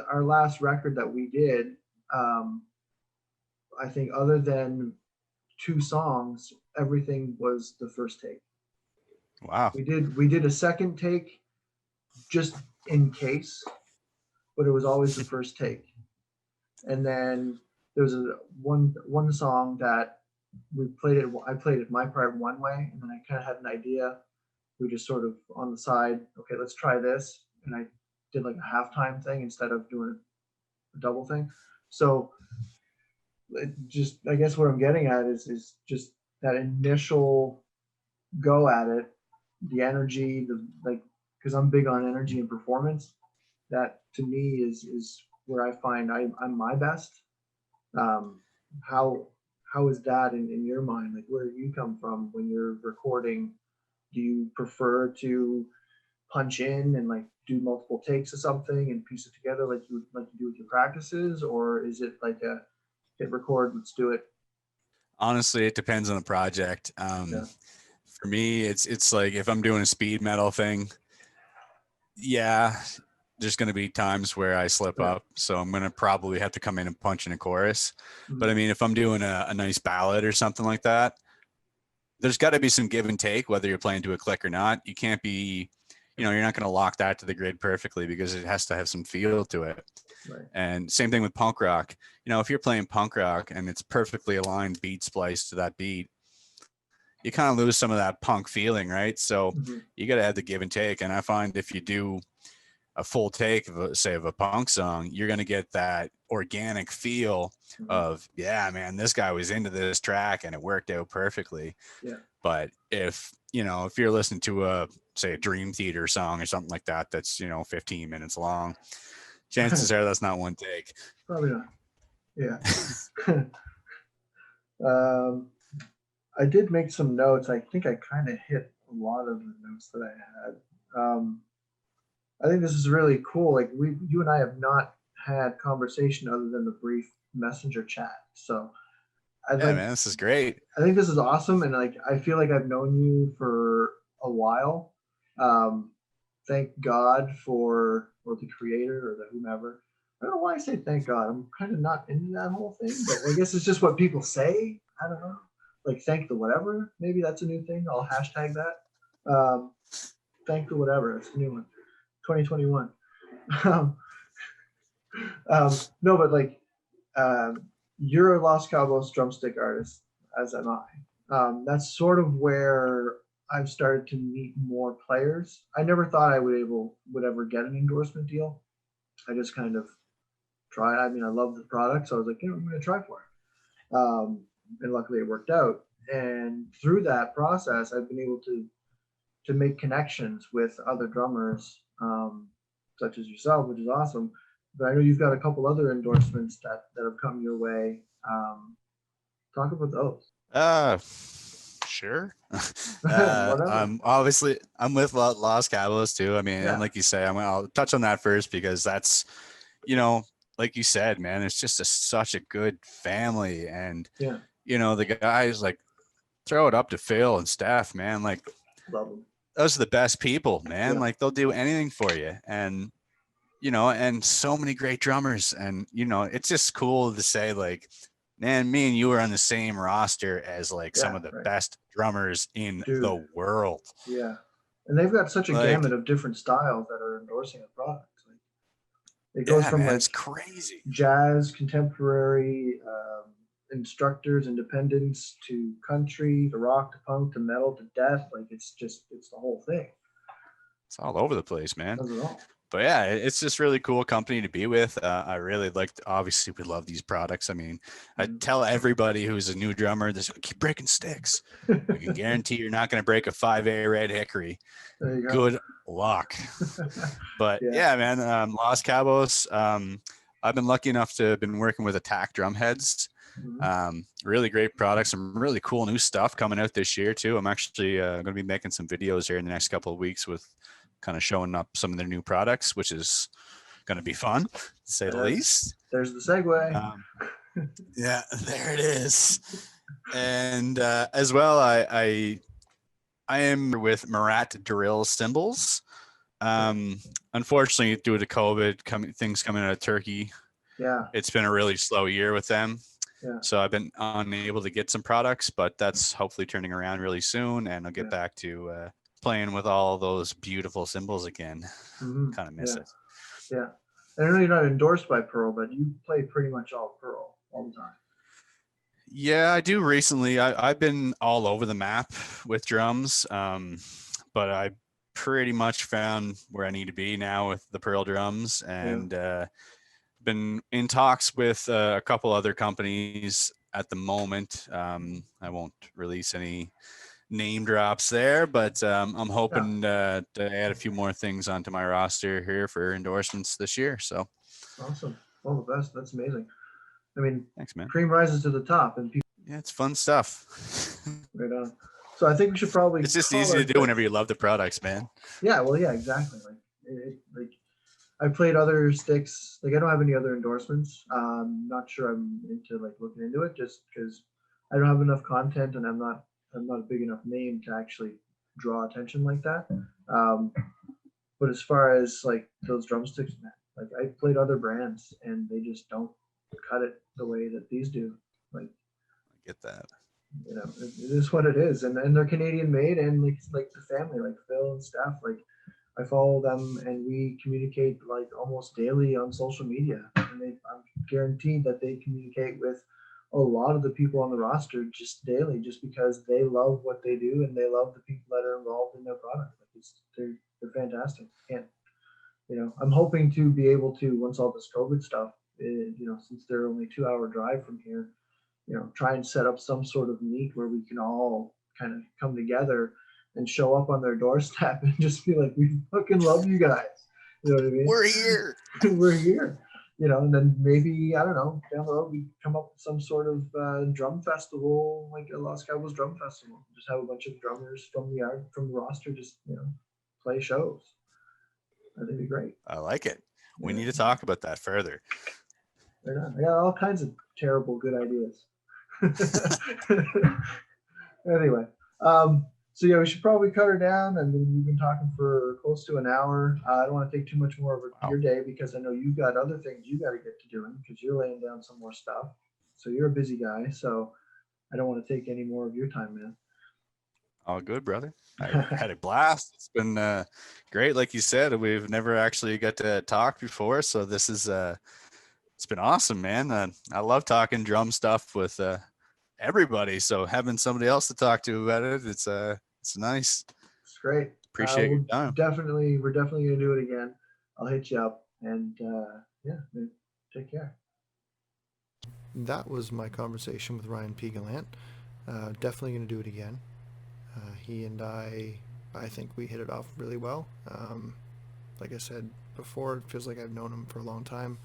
Speaker 3: our last record that we did, I think other than 2 songs, everything was the first take.
Speaker 2: Wow.
Speaker 3: We did a second take just in case, but it was always the first take. And then there was one song that I played it my part one way, and then I kind of had an idea. We just sort of on the side, okay, let's try this. And I did like a halftime thing instead of doing a double thing. So I guess what I'm getting at is just that initial go at it, the energy, because I'm big on energy and performance. That to me is where I find I'm my best. Um, how how is that in your mind? Like, where do you come from when you're recording? Do you prefer to punch in and like do multiple takes of something and piece it together like you do with your practices, or is it like a hit record, let's do it?
Speaker 2: Honestly, it depends on the project.
Speaker 3: Yeah.
Speaker 2: For me, it's like if I'm doing a speed metal thing, yeah, there's going to be times where I slip
Speaker 3: Right.
Speaker 2: up. So I'm going to probably have to come in and punch in a chorus. But I
Speaker 3: Mhm.
Speaker 2: mean, if I'm doing a nice ballad or something like that, there's got to be some give and take, whether you're playing to a click or not. You can't be, you're not going to lock that to the grid perfectly because it has to have some feel to it.
Speaker 3: Right.
Speaker 2: And same thing with punk rock. If you're playing punk rock and it's perfectly aligned beat splice to that beat, you kind of lose some of that punk feeling, right? So
Speaker 3: Mhm.
Speaker 2: you got to have the give and take. And I find if you do a full take of a punk song, you're going to get that organic feel
Speaker 3: Mhm.
Speaker 2: of, yeah, man, this guy was into this track and it worked out perfectly.
Speaker 3: Yeah.
Speaker 2: But if you're listening to say a Dream Theater song or something like that, that's, 15 minutes long, chances are that's not one take.
Speaker 3: Probably not. Yeah. um, I did make some notes. I think I kind of hit a lot of the notes that I had. I think this is really cool. Like you and I have not had conversation other than the brief messenger chat. So I'd
Speaker 2: Yeah,
Speaker 3: like,
Speaker 2: man, this is great.
Speaker 3: I think this is awesome. And like, I feel like I've known you for a while. Um, thank God or the creator or the whomever. I don't know why I say thank God. I'm kind of not into that whole thing, but I guess it's just what people say. I don't know. Like thank the whatever. Maybe that's a new thing. I'll hashtag that. Thank the whatever. That's a new one. 2021. Um, no, but like you're a Los Cabos drumstick artist, as am I. That's sort of where I've started to meet more players. I never thought I would ever get an endorsement deal. I just kind of tried. I mean, I love the product, so I was like, I'm going to try for it. And luckily, it worked out. And through that process, I've been able to make connections with other drummers, such as yourself, which is awesome. But I know you've got a couple other endorsements that have come your way. Talk about those.
Speaker 2: Sure.
Speaker 3: Whatever.
Speaker 2: I'm with Los Cabos too. I mean, and
Speaker 3: Yeah.
Speaker 2: like you say, I'll touch on that first because that's, you know, like you said, man, it's just such a good family. And,
Speaker 3: Yeah.
Speaker 2: the guys like throw it up to Phil and Steph, man. Like
Speaker 3: Love them.
Speaker 2: those are the best people, man.
Speaker 3: Yeah.
Speaker 2: Like they'll do anything for you. And, and so many great drummers. And, it's just cool to say like, man, me and you are on the same roster as like some
Speaker 3: Yeah.
Speaker 2: of the
Speaker 3: Right.
Speaker 2: best drummers in
Speaker 3: Dude.
Speaker 2: the world.
Speaker 3: Yeah. And they've got such a
Speaker 2: Like,
Speaker 3: gamut of different styles that are endorsing the product. Like, it goes
Speaker 2: yeah,
Speaker 3: from
Speaker 2: man,
Speaker 3: like
Speaker 2: it's crazy.
Speaker 3: jazz, contemporary, instructors, independence to country, to rock, to punk, to metal, to death. Like it's the whole thing.
Speaker 2: It's all over the place, man.
Speaker 3: Does it all.
Speaker 2: But yeah, it's just really cool company to be with. I really obviously we love these products. I mean, I tell everybody who's a new drummer, this keep breaking sticks. We can guarantee you're not going to break a 5A red hickory.
Speaker 3: There you go.
Speaker 2: Good luck. But yeah, man, Los Cabos. I've been lucky enough to have been working with Attack Drum Heads. Really great products, some really cool new stuff coming out this year too. I'm actually going to be making some videos here in the next couple of weeks with kind of showing up some of their new products, which is going to be fun, to say the least.
Speaker 3: There's the segue.
Speaker 2: Yeah, there it is. And as well, I am with Murat Drill Cymbals. Unfortunately, due to COVID, things coming out of Turkey, it's been a really slow year with them.
Speaker 3: Yeah.
Speaker 2: So I've been unable to get some products, but that's hopefully turning around really soon, and I'll get back to playing with all those beautiful cymbals again. Kind of miss it.
Speaker 3: Yeah. And I know you're not endorsed by Pearl, but you play pretty much all Pearl all the time.
Speaker 2: Yeah, I do recently. I've been all over the map with drums, but I pretty much found where I need to be now with the Pearl drums, and been in talks with a couple other companies at the moment. I won't release any name drops there, but I'm hoping to add a few more things onto my roster here for endorsements this year. So
Speaker 3: Awesome. All the best. That's amazing. I mean,
Speaker 2: thanks, man.
Speaker 3: cream rises to the top, and people.
Speaker 2: Yeah, it's fun stuff.
Speaker 3: Right on. So I think we should probably.
Speaker 2: It's just
Speaker 3: call
Speaker 2: easy
Speaker 3: our
Speaker 2: to do whenever you love the products, man.
Speaker 3: Yeah. Well, yeah, exactly. Like I played other sticks. Like I don't have any other endorsements. Not sure I'm into like looking into it just because I don't have enough content and I'm not a big enough name to actually draw attention like that. But as far as like those drumsticks, man, like I played other brands and they just don't cut it the way that these do. Like
Speaker 2: I get that.
Speaker 3: it is what it is, and they're Canadian made, and like the family, like Phil and Steph, like I follow them, and we communicate like almost daily on social media, and I'm guaranteed that they communicate with a lot of the people on the roster just daily, just because they love what they do and they love the people that are involved in their product. Like they're fantastic. Can't I'm hoping to be able to once all this COVID stuff, since they're only 2 hour drive from here, try and set up some sort of meet where we can all kind of come together and show up on their doorstep and just be like, we fucking love you guys. You know what I mean?
Speaker 2: We're here.
Speaker 3: We're here. And then maybe, I don't know, down the road, we come up with some sort of drum festival, like a Los Cabos drum festival. Just have a bunch of drummers from the roster just, play shows. That'd be great.
Speaker 2: I like it. We need to talk about that further.
Speaker 3: I got all kinds of terrible good ideas. Anyway, so yeah, we should probably cut her down, and we've been talking for close to an hour. I don't want to take too much more of your day because I know you've got other things you got to get to doing because you're laying down some more stuff. So you're a busy guy, so I don't want to take any more of your time, man.
Speaker 2: All good, brother. I had a blast. It's been great. Like you said, we've never actually got to talk before, so this is it's been awesome, man. I love talking drum stuff with everybody. So having somebody else to talk to about it, it's nice.
Speaker 3: It's great.
Speaker 2: Appreciate your time.
Speaker 3: We're definitely gonna do it again. I'll hit you up, and yeah, man, take care.
Speaker 1: That was my conversation with Ryan P Gallant. Definitely gonna do it again. He and I think we hit it off really well. Like I said before, it feels like I've known him for a long time.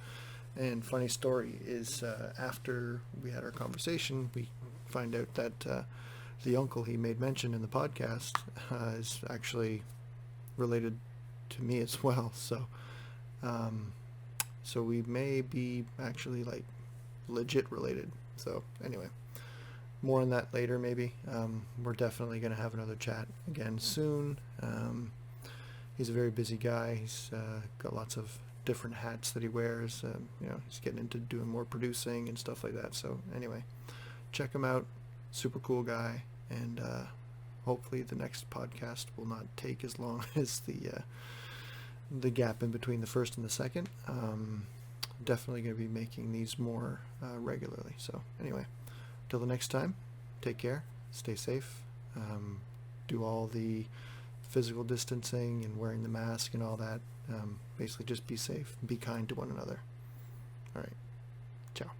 Speaker 1: And funny story is after we had our conversation, we find out that the uncle he made mention in the podcast is actually related to me as well. So so we may be actually like legit related. So anyway, more on that later maybe. We're definitely going to have another chat again soon. He's a very busy guy. He's got lots of different hats that he wears. He's getting into doing more producing and stuff like that. So anyway, check him out. Super cool guy, and hopefully the next podcast will not take as long as the gap in between the first and the second. Definitely going to be making these more regularly. So anyway, till the next time, take care, stay safe, do all the physical distancing and wearing the mask and all that. Basically just be safe, be kind to one another. All right, ciao.